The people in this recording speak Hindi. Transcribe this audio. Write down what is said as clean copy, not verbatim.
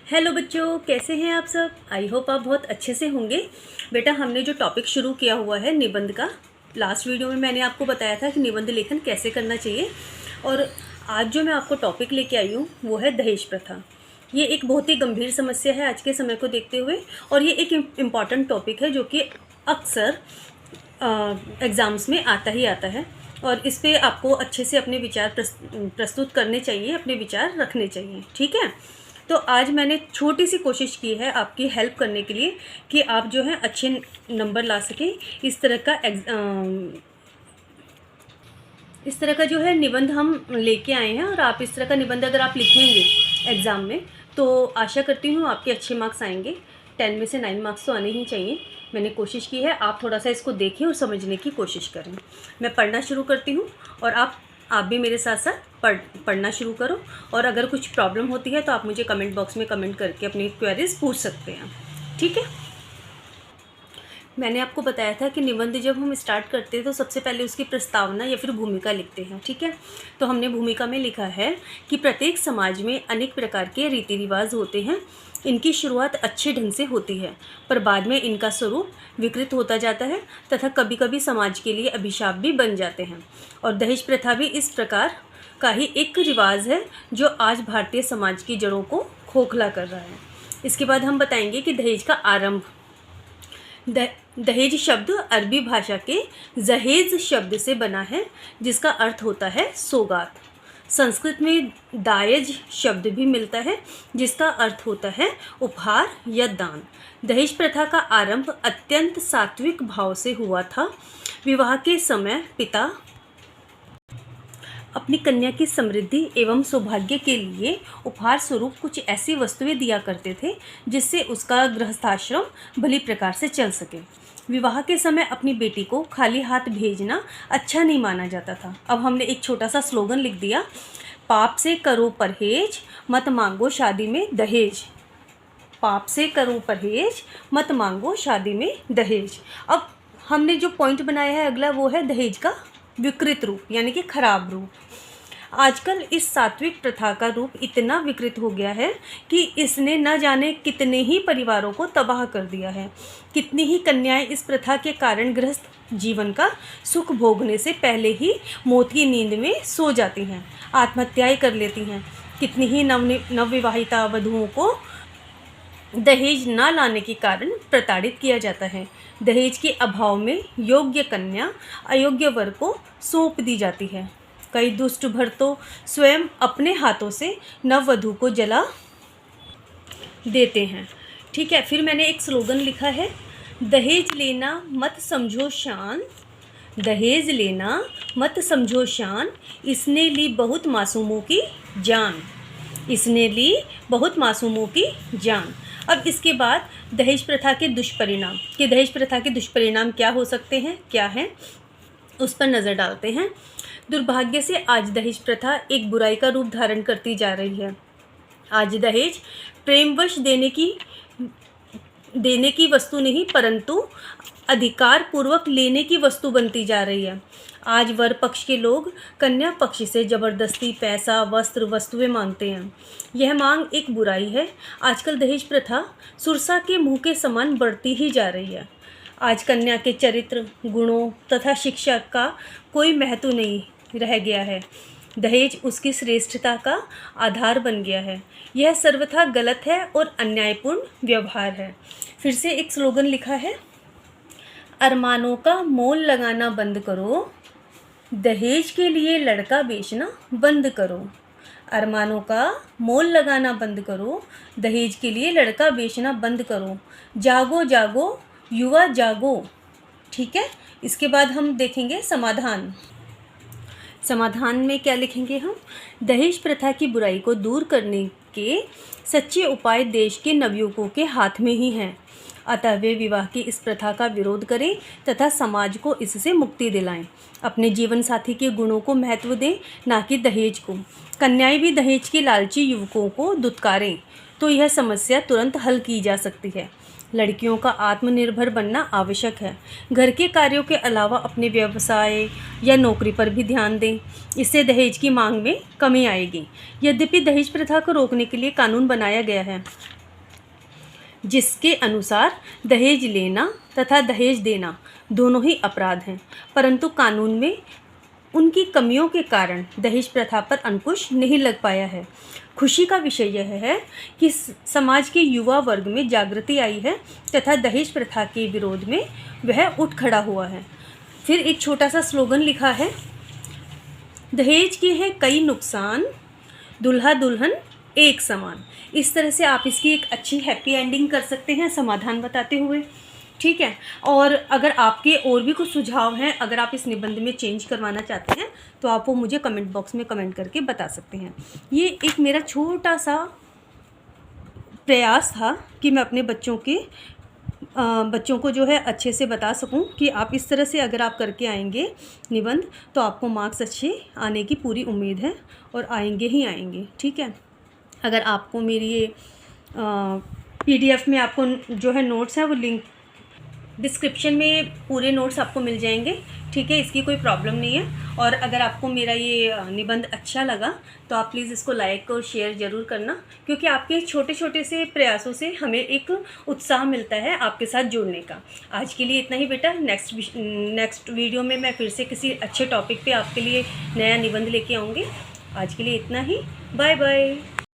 हेलो बच्चों, कैसे हैं आप सब। आई होप आप बहुत अच्छे से होंगे। बेटा, हमने जो टॉपिक शुरू किया हुआ है निबंध का, लास्ट वीडियो में मैंने आपको बताया था कि निबंध लेखन कैसे करना चाहिए। और आज जो मैं आपको टॉपिक लेके आई हूँ वो है दहेज प्रथा। ये एक बहुत ही गंभीर समस्या है आज के समय को देखते हुए, और ये एक इम्पॉर्टेंट टॉपिक है जो कि अक्सर एग्ज़ाम्स में आता ही आता है। और इस पर आपको अच्छे से अपने विचार प्रस्तुत करने चाहिए, अपने विचार रखने चाहिए। ठीक है, तो आज मैंने छोटी सी कोशिश की है आपकी हेल्प करने के लिए कि आप जो है अच्छे नंबर ला सकें। इस तरह का जो है निबंध हम लेके आए हैं, और आप इस तरह का निबंध अगर आप लिखेंगे एग्ज़ाम में तो आशा करती हूँ आपके अच्छे मार्क्स आएंगे। 10 में से 9 मार्क्स तो आने ही चाहिए। मैंने कोशिश की है, आप थोड़ा सा इसको देखें और समझने की कोशिश करें। मैं पढ़ना शुरू करती हूँ और आप भी मेरे साथ साथ पढ़ना शुरू करो। और अगर कुछ प्रॉब्लम होती है तो आप मुझे कमेंट बॉक्स में कमेंट करके अपनी क्वेरीज पूछ सकते हैं। ठीक है, मैंने आपको बताया था कि निबंध जब हम स्टार्ट करते हैं तो सबसे पहले उसकी प्रस्तावना या फिर भूमिका लिखते हैं। ठीक है, तो हमने भूमिका में लिखा है कि प्रत्येक समाज में अनेक प्रकार के रीति रिवाज होते हैं। इनकी शुरुआत अच्छे ढंग से होती है, पर बाद में इनका स्वरूप विकृत होता जाता है तथा कभी कभी समाज के लिए अभिशाप भी बन जाते हैं। और दहेज प्रथा भी इस प्रकार का ही एक रिवाज है जो आज भारतीय समाज की जड़ों को खोखला कर रहा है। इसके बाद हम बताएंगे कि दहेज का आरंभ। दहेज शब्द अरबी भाषा के जहेज शब्द से बना है, जिसका अर्थ होता है सौगात। संस्कृत में दायज शब्द भी मिलता है, जिसका अर्थ होता है उपहार या दान। दहेज प्रथा का आरंभ अत्यंत सात्विक भाव से हुआ था। विवाह के समय पिता अपनी कन्या की समृद्धि एवं सौभाग्य के लिए उपहार स्वरूप कुछ ऐसी वस्तुएं दिया करते थे जिससे उसका गृहस्थाश्रम भली प्रकार से चल सके। विवाह के समय अपनी बेटी को खाली हाथ भेजना अच्छा नहीं माना जाता था। अब हमने एक छोटा सा स्लोगन लिख दिया, पाप से करो परहेज, मत मांगो शादी में दहेज। पाप से करो परहेज, मत मांगो शादी में दहेज। अब हमने जो पॉइंट बनाया है अगला, वो है दहेज का विकृत रूप, यानी कि खराब रूप। आजकल इस सात्विक प्रथा का रूप इतना विकृत हो गया है कि इसने न जाने कितने ही परिवारों को तबाह कर दिया है। कितनी ही कन्याएं इस प्रथा के कारण गृहस्थ जीवन का सुख भोगने से पहले ही मौत की नींद में सो जाती हैं, आत्महत्याएं कर लेती हैं। कितनी ही नवविवाहिता वधुओं को दहेज न लाने के कारण प्रताड़ित किया जाता है। दहेज के अभाव में योग्य कन्या अयोग्य वर को सौंप दी जाती है। कई दुष्ट भर तो स्वयं अपने हाथों से नववधु को जला देते हैं। ठीक है, फिर मैंने एक स्लोगन लिखा है, दहेज लेना मत समझो शान, दहेज लेना मत समझो शान, इसने ली बहुत मासूमों की जान, इसने ली बहुत मासूमों की जान। अब इसके बाद दहेज प्रथा के दुष्परिणाम, कि दहेज प्रथा के दुष्परिणाम क्या हो सकते हैं, क्या हैं, उस पर नज़र डालते हैं। दुर्भाग्य से आज दहेज प्रथा एक बुराई का रूप धारण करती जा रही है। आज दहेज प्रेमवश देने की वस्तु नहीं, परंतु अधिकार पूर्वक लेने की वस्तु बनती जा रही है। आज वर पक्ष के लोग कन्या पक्ष से जबरदस्ती पैसा, वस्त्र, वस्तुएं मांगते हैं। यह मांग एक बुराई है। आजकल दहेज प्रथा सुरसा के मुंह के समान बढ़ती ही जा रही है। आज कन्या के चरित्र, गुणों तथा शिक्षा का कोई महत्व नहीं रह गया है। दहेज उसकी श्रेष्ठता का आधार बन गया है। यह सर्वथा गलत है और अन्यायपूर्ण व्यवहार है। फिर से एक स्लोगन लिखा है, अरमानों का मोल लगाना बंद करो, दहेज के लिए लड़का बेचना बंद करो। अरमानों का मोल लगाना बंद करो, दहेज के लिए लड़का बेचना बंद करो। जागो जागो युवा जागो। ठीक है, इसके बाद हम देखेंगे समाधान। समाधान में क्या लिखेंगे हम, दहेज प्रथा की बुराई को दूर करने के सच्चे उपाय देश के नवयुवकों के हाथ में ही हैं। अतः वे विवाह की इस प्रथा का विरोध करें तथा समाज को इससे मुक्ति दिलाएं। अपने जीवन साथी के गुणों को महत्व दें, ना कि दहेज को। कन्याएं भी दहेज के लालची युवकों को दुत्कारें तो यह समस्या तुरंत हल की जा सकती है। लड़कियों का आत्मनिर्भर बनना आवश्यक है। घर के कार्यों के अलावा अपने व्यवसाय या नौकरी पर भी ध्यान दें। इससे दहेज की मांग में कमी आएगी। यद्यपि दहेज प्रथा को रोकने के लिए कानून बनाया गया है, जिसके अनुसार दहेज लेना तथा दहेज देना दोनों ही अपराध हैं, परंतु कानून में उनकी कमियों के कारण दहेज प्रथा पर अंकुश नहीं लग पाया है। खुशी का विषय यह है कि समाज के युवा वर्ग में जागृति आई है तथा दहेज प्रथा के विरोध में वह उठ खड़ा हुआ है। फिर एक छोटा सा स्लोगन लिखा है, दहेज के हैं कई नुकसान, दुल्हा दुल्हन एक समान। इस तरह से आप इसकी एक अच्छी हैप्पी एंडिंग कर सकते हैं समाधान बताते हुए, ठीक है। और अगर आपके और भी कुछ सुझाव हैं, अगर आप इस निबंध में चेंज करवाना चाहते हैं तो आप वो मुझे कमेंट बॉक्स में कमेंट करके बता सकते हैं। ये एक मेरा छोटा सा प्रयास था कि मैं अपने बच्चों को जो है अच्छे से बता सकूं कि आप इस तरह से अगर आप करके आएंगे निबंध तो आपको मार्क्स अच्छे आने की पूरी उम्मीद है और आएंगे ही आएंगे, ठीक है। अगर आपको मेरी ये PDF में आपको जो है नोट्स है वो लिंक डिस्क्रिप्शन में पूरे नोट्स आपको मिल जाएंगे, ठीक है। इसकी कोई प्रॉब्लम नहीं है। और अगर आपको मेरा ये निबंध अच्छा लगा तो आप प्लीज़ इसको लाइक और शेयर ज़रूर करना, क्योंकि आपके छोटे छोटे से प्रयासों से हमें एक उत्साह मिलता है आपके साथ जुड़ने का। आज के लिए इतना ही बेटा। नेक्स्ट वीडियो में मैं फिर से किसी अच्छे टॉपिक पे आपके लिए नया निबंध लेके आऊँगी। आज के लिए इतना ही। Bye bye.